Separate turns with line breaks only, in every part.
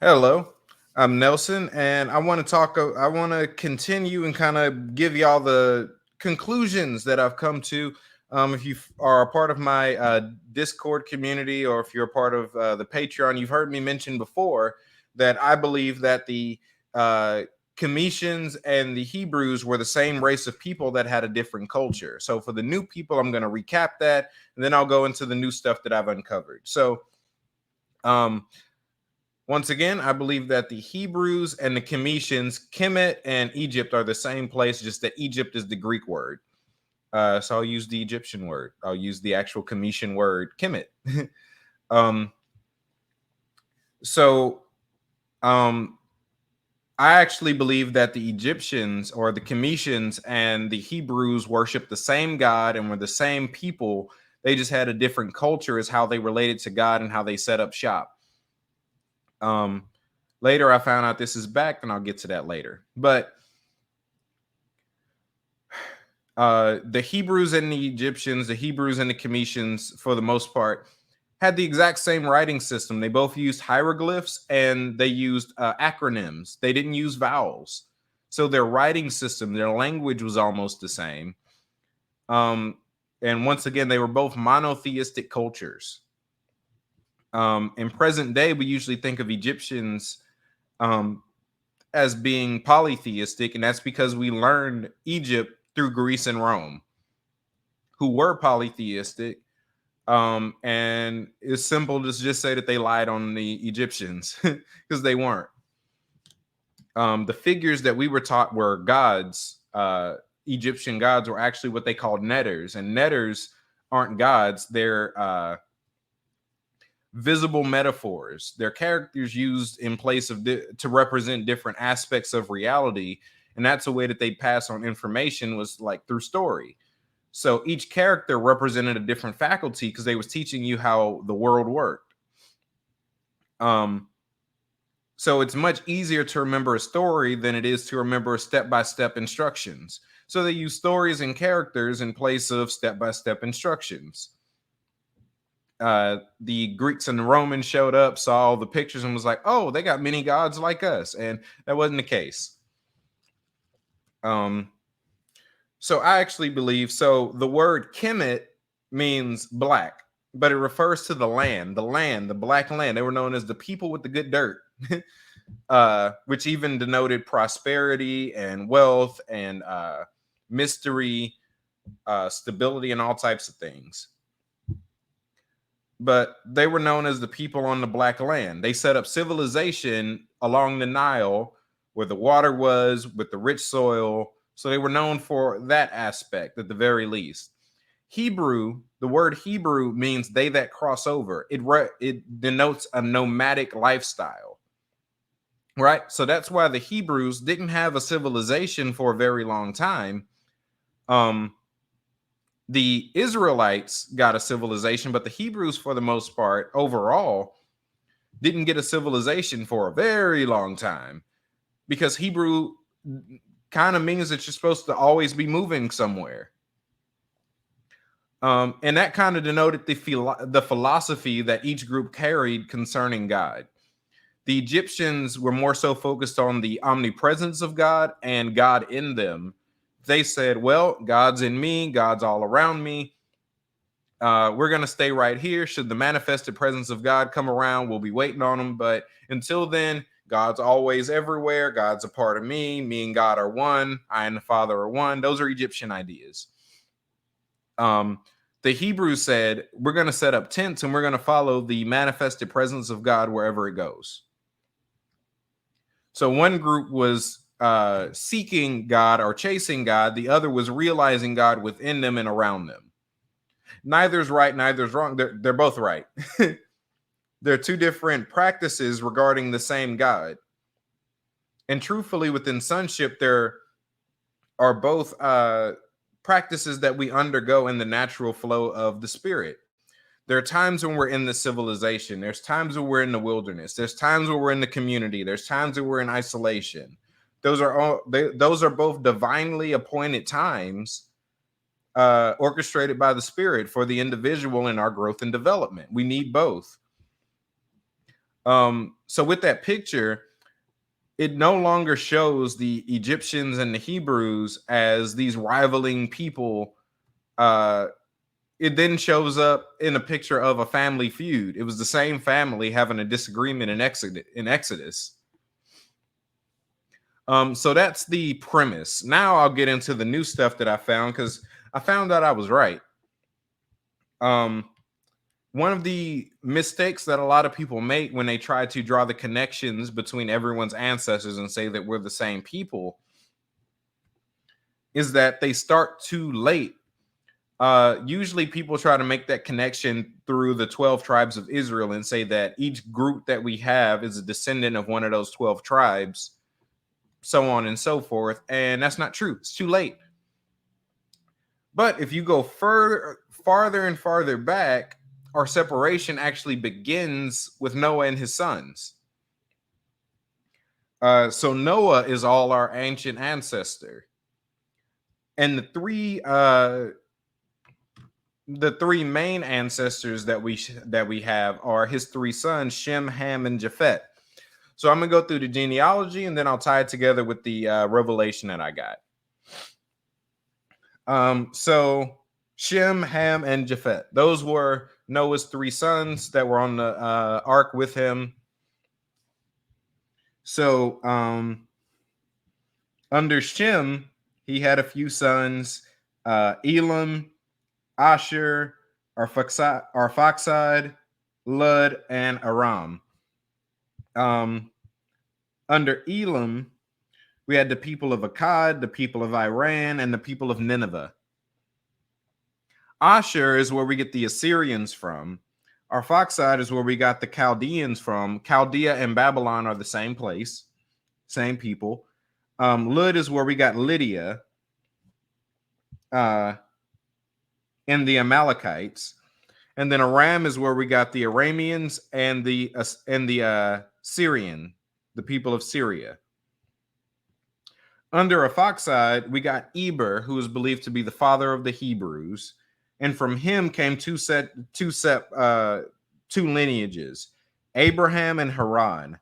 Hello, I'm Nelson, and I want to talk. I want to continue and kind of give y'all the conclusions that I've come to. If you are a part of my Discord community, or if you're a part of the Patreon, you've heard me mention before that I believe that the uh, Cometians and the Hebrews were the same race of people that had a different culture. So for the new people, I'm going to recap that, and then I'll go into the new stuff that I've uncovered. So. Um, Once again, I believe that the Hebrews and the Cometians, Kemet and Egypt, are the same place, just that Egypt is the Greek word. So I'll use the Egyptian word. I'll use the actual Cometian word, Kemet. um, so um, I actually believe that the Egyptians or the Cometians and the Hebrews worshiped the same God and were the same people. They just had a different culture as how they related to God and how they set up shop. Um, Later, I found out this is back, and I'll get to that later. But the Hebrews and the Egyptians, the Hebrews and the Cometians, for the most part, had the exact same writing system. They both used hieroglyphs and they used acronyms. They didn't use vowels. So their writing system, their language was almost the same. And once again, they were both monotheistic cultures. In present day, we usually think of Egyptians as being polytheistic, and that's because we learned Egypt through Greece and Rome, who were polytheistic. And it's simple to just say that they lied on the Egyptians because they weren't. The figures that we were taught were gods. Egyptian gods were actually what they called netters, and netters aren't gods. They're visible metaphors. They're characters used in place of to represent different aspects of reality, and that's a way that they pass on information, was like through story. So each character represented a different faculty because they was teaching you how the world worked. So it's much easier to remember a story than it is to remember step-by-step instructions. So they use stories and characters in place of step-by-step instructions. The Greeks and the Romans showed up, saw all the pictures, and was like, "Oh, they got many gods like us," and that wasn't the case. So I actually believe so. The word Kemet means black, but it refers to the land, the black land. They were known as the people with the good dirt, which even denoted prosperity and wealth and mystery, stability, and all types of things. But they were known as the people on the black land. They set up civilization along the Nile where the water was, with the rich soil. So they were known for that aspect at the very least. Hebrew, the word Hebrew means they that cross over. It denotes a nomadic lifestyle, right? So that's why the Hebrews didn't have a civilization for a very long time. The Israelites got a civilization, but the Hebrews, for the most part, overall, didn't get a civilization for a very long time, because Hebrew kind of means that you're supposed to always be moving somewhere. And that kind of denoted the philosophy that each group carried concerning God. The Egyptians were more so focused on the omnipresence of God and God in them. They said, well, God's in me, God's all around me. We're going to stay right here. Should the manifested presence of God come around, we'll be waiting on him. But until then, God's always everywhere. God's a part of me. Me and God are one. I and the Father are one. Those are Egyptian ideas. The Hebrews said, we're going to set up tents and we're going to follow the manifested presence of God wherever it goes. So one group was seeking God or chasing God. The other was realizing God within them and around them. Neither's right, neither's wrong. They're both right. They're two different practices regarding the same God. And truthfully, within sonship, there are both practices that we undergo in the natural flow of the Spirit. There are times when we're in the civilization. There's times when we're in the wilderness. There's times when we're in the community. There's times when we're in isolation. Those are both divinely appointed times, orchestrated by the Spirit for the individual in our growth and development. We need both. So with that picture, it no longer shows the Egyptians and the Hebrews as these rivaling people. It then shows up in a picture of a family feud. It was the same family having a disagreement in Exodus. So that's the premise. Now I'll get into the new stuff that I found, because I found out I was right. One of the mistakes that a lot of people make when they try to draw the connections between everyone's ancestors and say that we're the same people is that they start too late. Usually people try to make that connection through the 12 tribes of Israel and say that each group that we have is a descendant of one of those 12 tribes, so on and so forth. And that's not true. It's too late. But if you go farther and farther back, our separation actually begins with Noah and his sons. So Noah is all our ancient ancestor. And the three main ancestors that we have are his three sons, Shem, Ham, and Japheth. So I'm gonna go through the genealogy and then I'll tie it together with the revelation that I got. So Shem, Ham, and Japheth, those were Noah's three sons that were on the ark with him. So under Shem, he had a few sons, Elam, Asher, Arphaxad, Lud, and Aram. Under Elam, we had the people of Akkad, the people of Iran, and the people of Nineveh. Asher is where we get the Assyrians from. Arphaxad is where we got the Chaldeans from. Chaldea and Babylon are the same place, same people. Lud is where we got Lydia and the Amalekites. And then Aram is where we got the Arameans and the Syrian, the people of Syria. Under Arphaxad, we got Eber, who is believed to be the father of the Hebrews. And from him came two lineages, Abraham and Haran.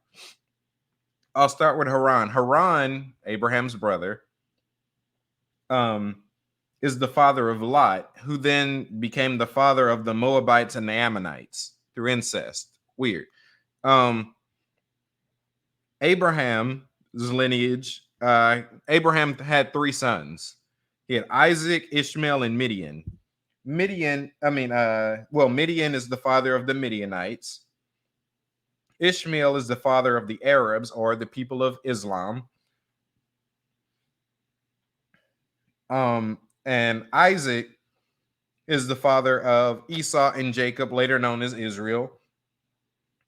I'll start with Haran. Haran, Abraham's brother, is the father of Lot, who then became the father of the Moabites and the Ammonites through incest. Weird. Abraham's lineage, Abraham had three sons. He had Isaac, Ishmael, and Midian. Midian is the father of the Midianites. Ishmael is the father of the Arabs, or the people of Islam. And Isaac is the father of Esau and Jacob, later known as Israel.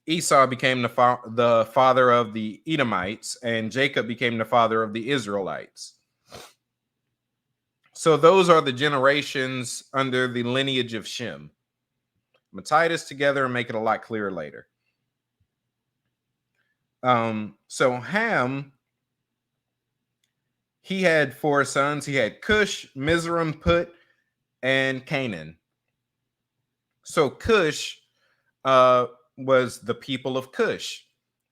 Esau became the father of the Edomites, and Jacob became the father of the Israelites. So those are the generations under the lineage of Shem. I'm going to tie this together and make it a lot clearer later. So Ham, he had four sons. He had Cush, Mizraim, Put, and Canaan. So Cush was the people of Cush,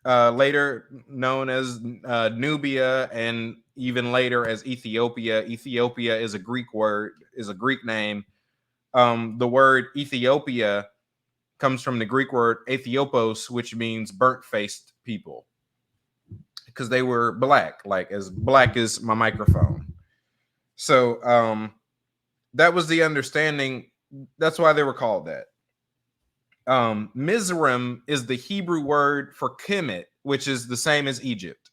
later known as Nubia, and even later as Ethiopia. Ethiopia is a Greek word, is a Greek name. The word Ethiopia comes from the Greek word Ethiopos, which means burnt-faced people, because they were black, like as black as my microphone. So that was the understanding. That's why they were called that. Mizraim is the Hebrew word for Kemet, which is the same as Egypt.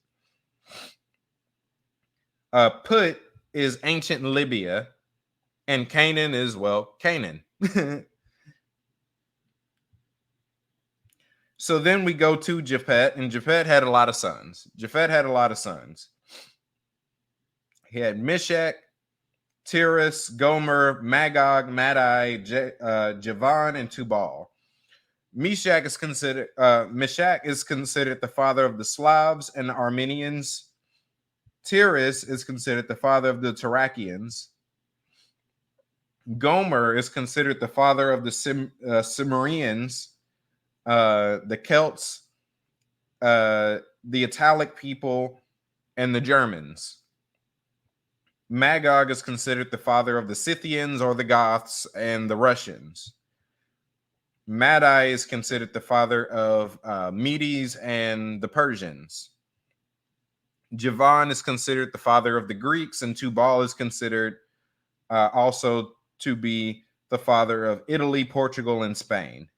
Put is ancient Libya, and Canaan is, well, Canaan. So then we go to Japheth, and Japheth had a lot of sons. He had Meshach, Tiras, Gomer, Magog, Madai, Javan, and Tubal. Meshach is considered the father of the Slavs and the Armenians. Tiras is considered the father of the Tarakians. Gomer is considered the father of the Cimmerians, the Celts, the Italic people, and the Germans. Magog is considered the father of the Scythians or the Goths and the Russians. Madai is considered the father of Medes and the Persians. Javan is considered the father of the Greeks, and Tubal is considered also to be the father of Italy, Portugal, and Spain.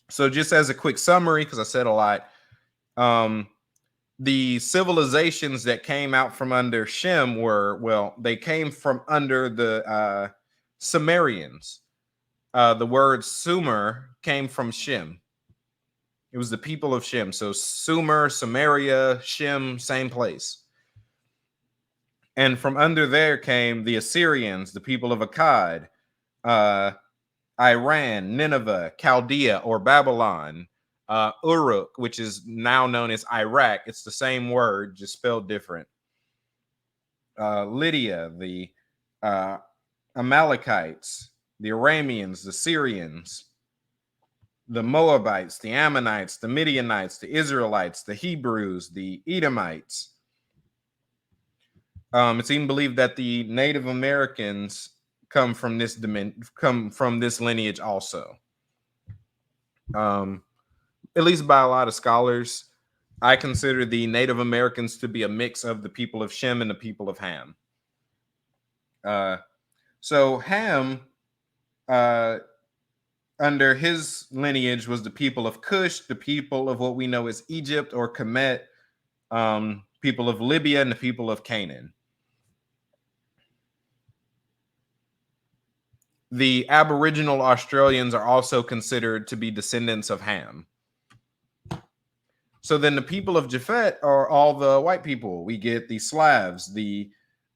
So just as a quick summary, because I said a lot, the civilizations that came out from under Shem were, well, they came from under the Sumerians. The word Sumer came from Shem. It was the people of Shem. So Sumer, Samaria, Shem, same place. And from under there came the Assyrians, the people of Akkad, Iran, Nineveh, Chaldea or Babylon, Uruk, which is now known as Iraq. It's the same word, just spelled different. Lydia, the Amalekites, the Arameans, the Syrians, the Moabites, the Ammonites, the Midianites, the Israelites, the Hebrews, the Edomites. It's even believed that the Native Americans come from this lineage also. At least by a lot of scholars, I consider the Native Americans to be a mix of the people of Shem and the people of Ham. So Ham, under his lineage, was the people of Cush, the people of what we know as Egypt or Kemet, people of Libya, and the people of Canaan. The Aboriginal Australians are also considered to be descendants of Ham. So then the people of Japheth are all the white people. We get the Slavs, the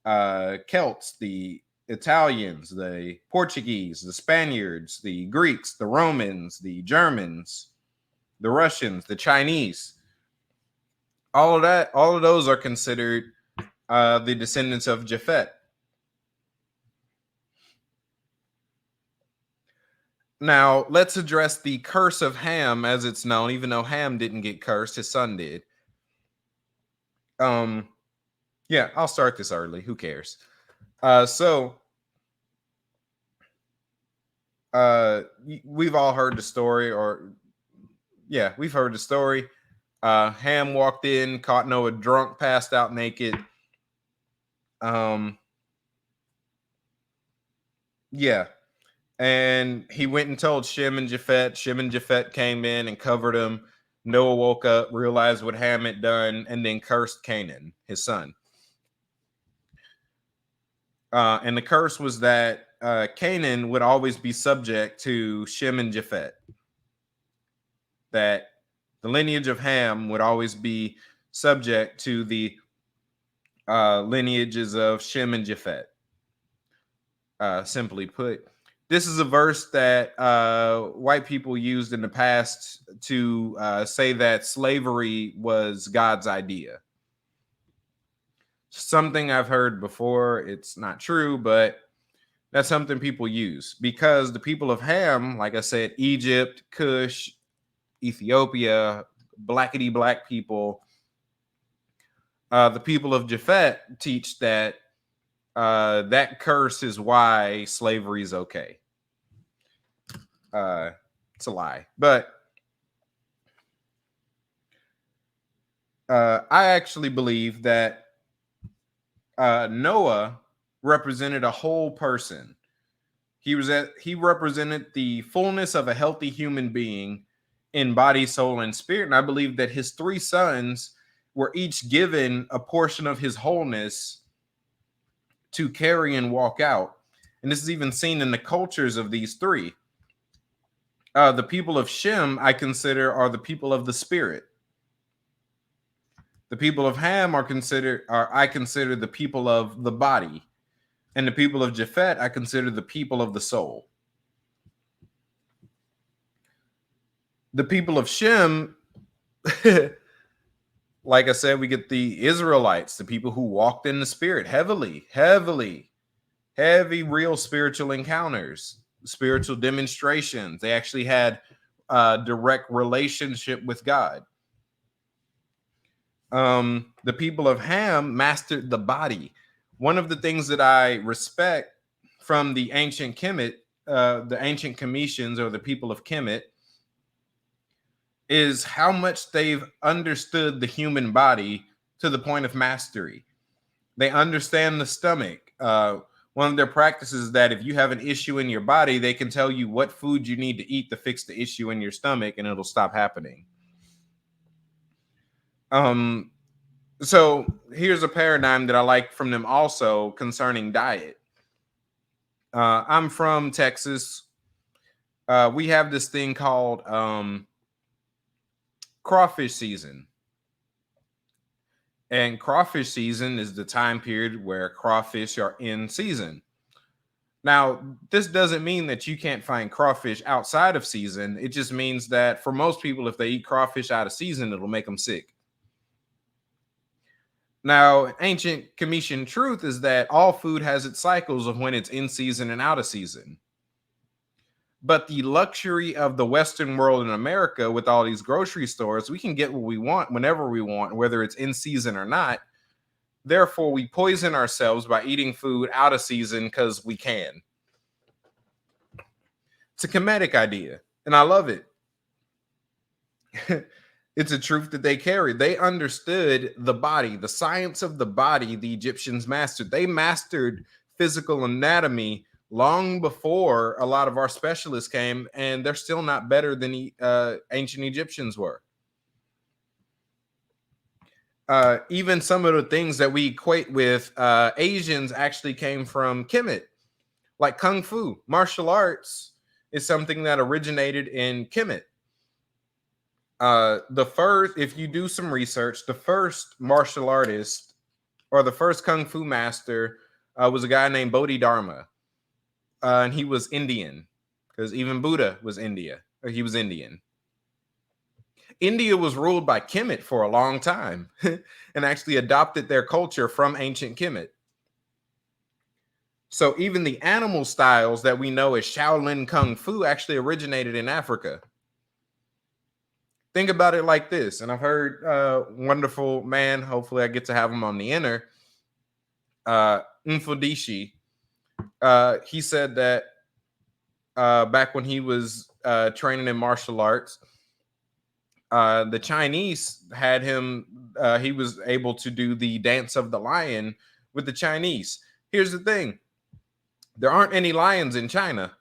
Celts, the Italians, the Portuguese, the Spaniards, the Greeks, the Romans, the Germans, the Russians, the Chinese. All of those are considered the descendants of Japheth. Now, let's address the curse of Ham as it's known, even though Ham didn't get cursed, his son did. Yeah, I'll start this early. Who cares? We've all heard the story, we've heard the story. Ham walked in, caught Noah drunk, passed out naked. And he went and told Shem and Japheth. Shem and Japheth came in and covered him. Noah woke up, realized what Ham had done, and then cursed Canaan, his son. And the curse was that Canaan would always be subject to Shem and Japheth. That the lineage of Ham would always be subject to the lineages of Shem and Japheth. Simply put, this is a verse that white people used in the past to say that slavery was God's idea. Something I've heard before. It's not true, but that's something people use because the people of Ham, like I said, Egypt, Cush, Ethiopia, blackety black people, the people of Japheth teach that that curse is why slavery is okay. It's a lie, but I actually believe that Noah represented a whole person. He represented the fullness of a healthy human being in body, soul, and spirit. And I believe that his three sons were each given a portion of his wholeness to carry and walk out. And this is even seen in the cultures of these three. The people of Shem, I consider, are the people of the spirit. The people of Ham I consider the people of the body. And the people of Japheth, I consider the people of the soul. The people of Shem, like I said, we get the Israelites, the people who walked in the spirit, heavy, real spiritual encounters, spiritual demonstrations. They actually had direct relationship with God. The people of Ham mastered the body. One of the things that I respect from the ancient Kemet, the ancient Kemetians, or the people of Kemet, is how much they've understood the human body to the point of mastery. They understand the stomach. One of their practices is that if you have an issue in your body, they can tell you what food you need to eat to fix the issue in your stomach, and it'll stop happening. So here's a paradigm that I like from them also concerning diet. I'm from Texas. We have this thing called crawfish season. And crawfish season is the time period where crawfish are in season. Now, this doesn't mean that you can't find crawfish outside of season. It just means that for most people, if they eat crawfish out of season, it'll make them sick. Now, ancient Kemetian truth is that all food has its cycles of when it's in season and out of season. But the luxury of the Western world in America with all these grocery stores, we can get what we want whenever we want, whether it's in season or not. Therefore, we poison ourselves by eating food out of season because we can. It's a Kemetic idea, and I love it. It's a truth that they carried. They understood the body, the science of the body. The Egyptians mastered. They mastered physical anatomy long before a lot of our specialists came, and they're still not better than ancient Egyptians were. Even some of the things that we equate with Asians actually came from Kemet, like Kung Fu. Martial arts is something that originated in Kemet. If you do some research, the first martial artist or the first Kung Fu master was a guy named Bodhidharma. And he was Indian, because even Buddha was India, or he was Indian. India was ruled by Kemet for a long time and actually adopted their culture from ancient Kemet. So even the animal styles that we know as Shaolin Kung Fu actually originated in Africa. Think about it like this, and I've heard wonderful man, hopefully I get to have him on the inner, Mfudishi. He said that back when he was training in martial arts, the Chinese had him, he was able to do the dance of the lion with the Chinese. Here's the thing. There aren't any lions in China.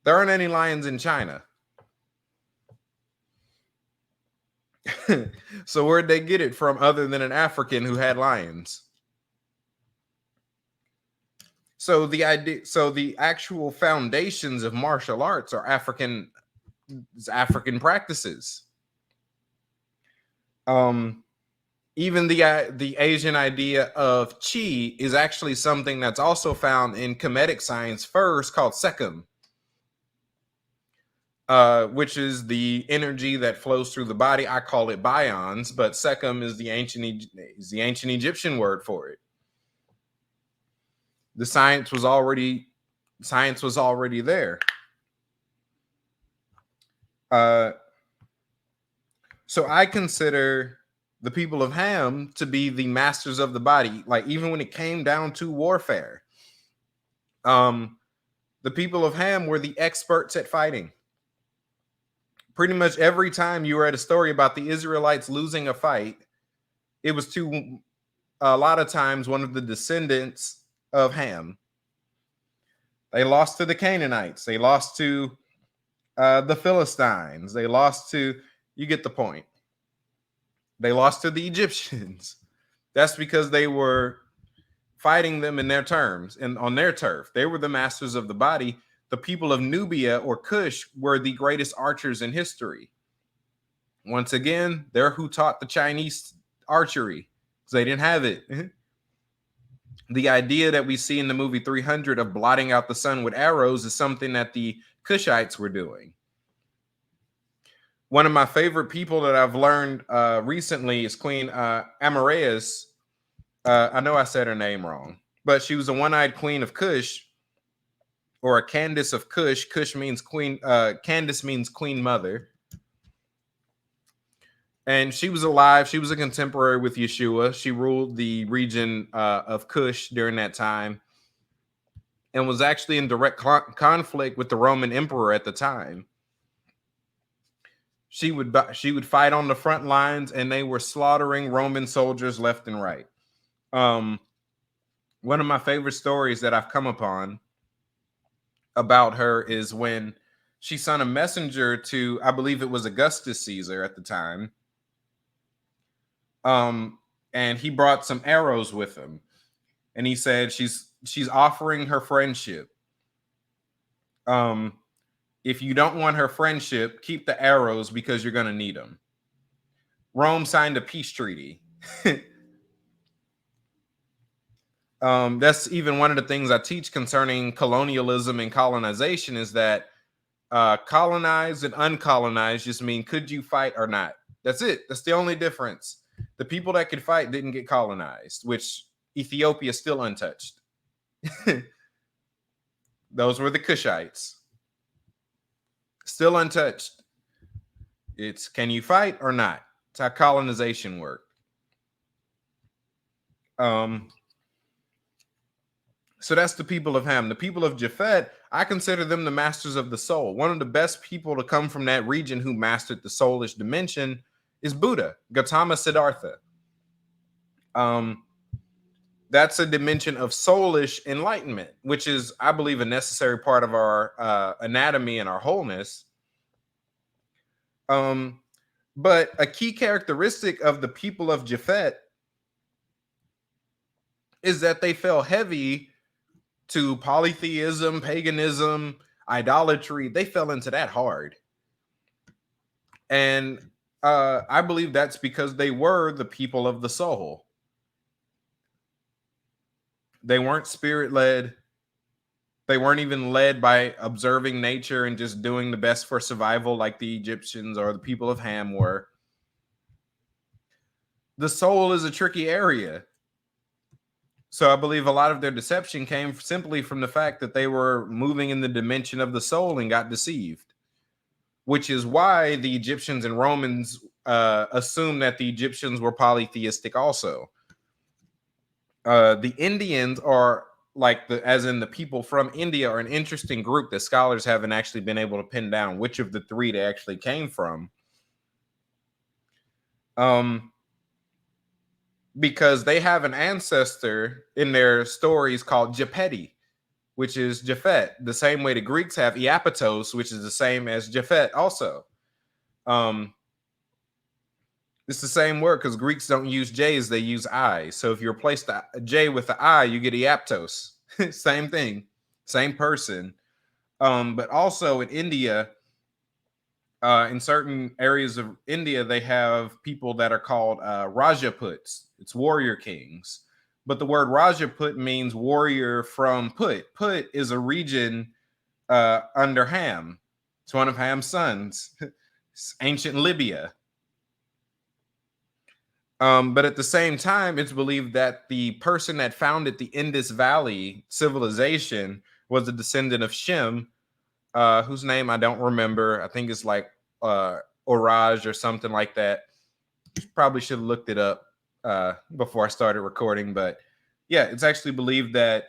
There aren't any lions in China. So where'd they get it from other than an African who had lions? So the actual foundations of martial arts are African practices. Even the Asian idea of chi is actually something that's also found in Kemetic science first, called Sekhem, which is the energy that flows through the body. I call it bions, but Sekhem is the ancient Egyptian word for it. The science was already there. So I consider the people of Ham to be the masters of the body. Like, even when it came down to warfare, the people of Ham were the experts at fighting. Pretty much every time you read a story about the Israelites losing a fight, it was to a lot of times one of the descendants of Ham. They lost to the Canaanites. They lost to the Philistines. They lost to, you get the point. They lost to the Egyptians. That's because they were fighting them in their terms and on their turf. They were the masters of the body. The people of Nubia or Kush were the greatest archers in history. Once again, they're who taught the Chinese archery because they didn't have it. The idea that we see in the movie 300 of blotting out the sun with arrows is something that the Kushites were doing. One of my favorite people that I've learned recently is Queen Amarias. I know I said her name wrong, but she was a one-eyed queen of Kush, or a Candace of Cush. Cush means queen. Candace means queen mother. And she was alive. She was a contemporary with Yeshua. She ruled the region of Cush during that time and was actually in direct conflict with the Roman emperor at the time. She would fight on the front lines, and they were slaughtering Roman soldiers left and right. One of my favorite stories that I've come upon about her is when she sent a messenger to, I believe it was Augustus Caesar at the time. And he brought some arrows with him, and he said she's offering her friendship. If you don't want her friendship, keep the arrows because you're going to need them. Rome signed a peace treaty. That's even one of the things I teach concerning colonialism and colonization is that colonized and uncolonized just mean could you fight or not? That's it. That's the only difference. The people that could fight didn't get colonized, which Ethiopia is still untouched. Those were the Cushites. Still untouched. It's can you fight or not? It's how colonization worked. So that's the people of Ham. The people of Japheth, I consider them the masters of the soul. One of the best people to come from that region who mastered the soulish dimension is Buddha, Gautama Siddhartha. That's a dimension of soulish enlightenment, which is, I believe, a necessary part of our anatomy and our wholeness. But a key characteristic of the people of Japheth is that they fell heavy to polytheism, paganism, idolatry. They fell into that hard. And I believe that's because they were the people of the soul. They weren't spirit-led. They weren't even led by observing nature and just doing the best for survival like the Egyptians or the people of Ham were. The soul is a tricky area. So I believe a lot of their deception came simply from the fact that they were moving in the dimension of the soul and got deceived, which is why the Egyptians and Romans assumed that the Egyptians were polytheistic also. The Indians are as in the people from India are an interesting group that scholars haven't actually been able to pin down which of the three they actually came from. Because they have an ancestor in their stories called Japheth, which is Japhet, the same way the Greeks have Iapetos, which is the same as Japhet also. It's the same word because Greeks don't use J's, they use I. So if you replace the J with the I, you get Iapetos. Same thing, same person. But also in India, in certain areas of India, they have people that are called Rajaputs. It's warrior kings. But the word Rajaput means warrior from Put. Put is a region under Ham. It's one of Ham's sons. It's ancient Libya. But at the same time, it's believed that the person that founded the Indus Valley civilization was a descendant of Shem, whose name I don't remember. I think it's like Oraj or something like that. Probably should have looked it up before I started recording. But yeah, it's actually believed that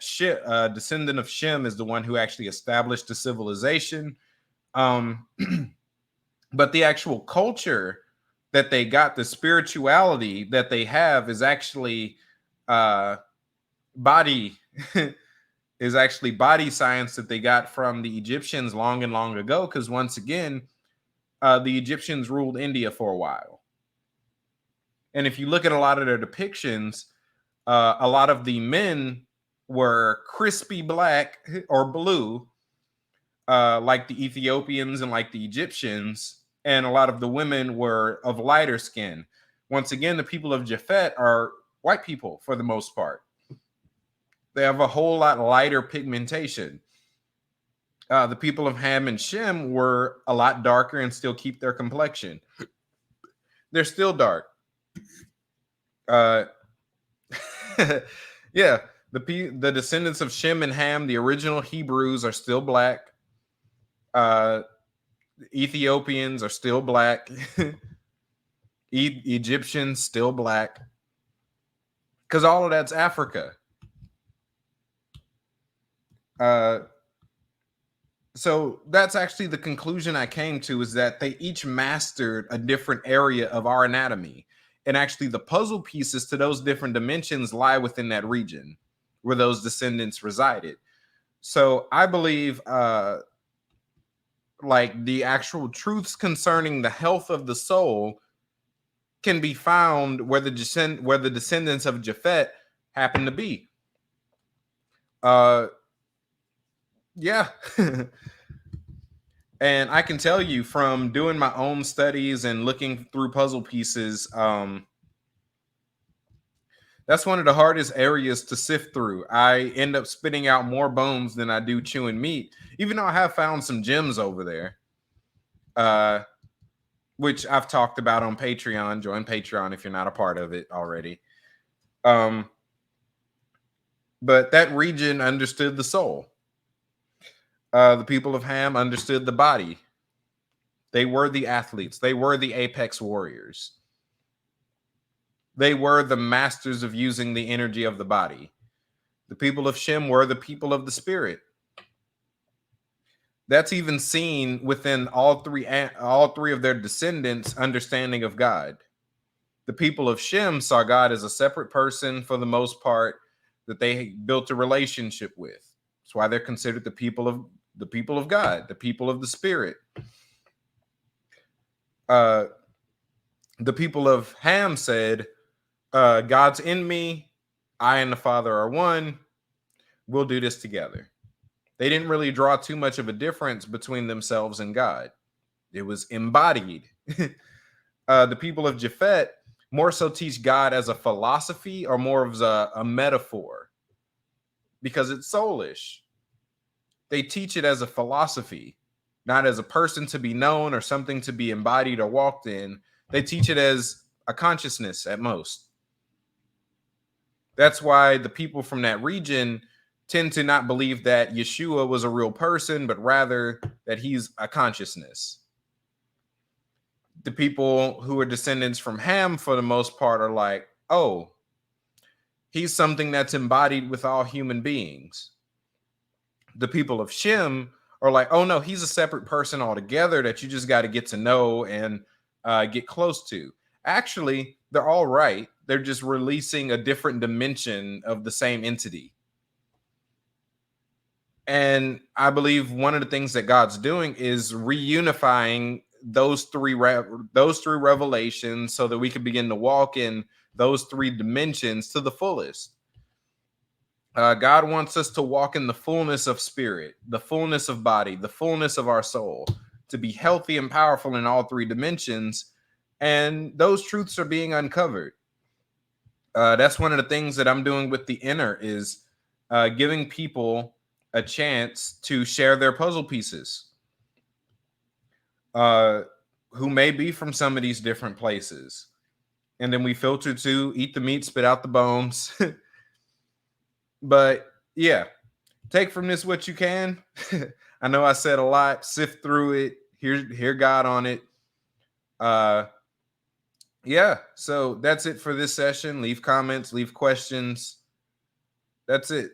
descendant of Shem is the one who actually established the civilization. But the actual culture that they got, the spirituality that they have is actually body science that they got from the Egyptians long and long ago. Because once again, the Egyptians ruled India for a while. And if you look at a lot of their depictions, a lot of the men were crispy black or blue, like the Ethiopians and like the Egyptians. And a lot of the women were of lighter skin. Once again, the people of Japhet are white people for the most part. They have a whole lot lighter pigmentation. The people of Ham and Shem were a lot darker and still keep their complexion. They're still dark. Yeah. The descendants of Shem and Ham, the original Hebrews, are still black. Ethiopians are still black. Egyptians still black. Because all of that's Africa. So that's actually the conclusion I came to, is that they each mastered a different area of our anatomy. And actually the puzzle pieces to those different dimensions lie within that region where those descendants resided. So I believe like the actual truths concerning the health of the soul can be found where the descendants of Japheth happen to be. Yeah. And I can tell you from doing my own studies and looking through puzzle pieces, that's one of the hardest areas to sift through. I end up spitting out more bones than I do chewing meat, even though I have found some gems over there, which I've talked about on Patreon. Join Patreon if you're not a part of it already. But that region understood the soul. The people of Ham understood the body. They were the athletes. They were the apex warriors. They were the masters of using the energy of the body. The people of Shem were the people of the spirit. That's even seen within all three of their descendants' understanding of God. The people of Shem saw God as a separate person for the most part that they built a relationship with. That's why they're considered the people of God, the people of the spirit. The people of Ham said, God's in me, I and the Father are one, we'll do this together. They didn't really draw too much of a difference between themselves and God. It was embodied. The people of Japheth more so teach God as a philosophy or more of a metaphor because it's soulish. They teach it as a philosophy, not as a person to be known or something to be embodied or walked in. They teach it as a consciousness at most. That's why the people from that region tend to not believe that Yeshua was a real person, but rather that he's a consciousness. The people who are descendants from Ham, for the most part, are like, oh, he's something that's embodied with all human beings. The people of Shem are like, oh no, he's a separate person altogether that you just got to get to know and get close to. Actually, they're all right. They're just releasing a different dimension of the same entity. And I believe one of the things that God's doing is reunifying those three revelations so that we can begin to walk in those three dimensions to the fullest. God wants us to walk in the fullness of spirit, the fullness of body, the fullness of our soul, to be healthy and powerful in all three dimensions. And those truths are being uncovered. That's one of the things that I'm doing with the inner is giving people a chance to share their puzzle pieces who may be from some of these different places. And then we filter to eat the meat, spit out the bones. But yeah, take from this what you can. I know I said a lot, sift through it, hear God on it. Yeah, so that's it for this session. Leave comments, leave questions. That's it.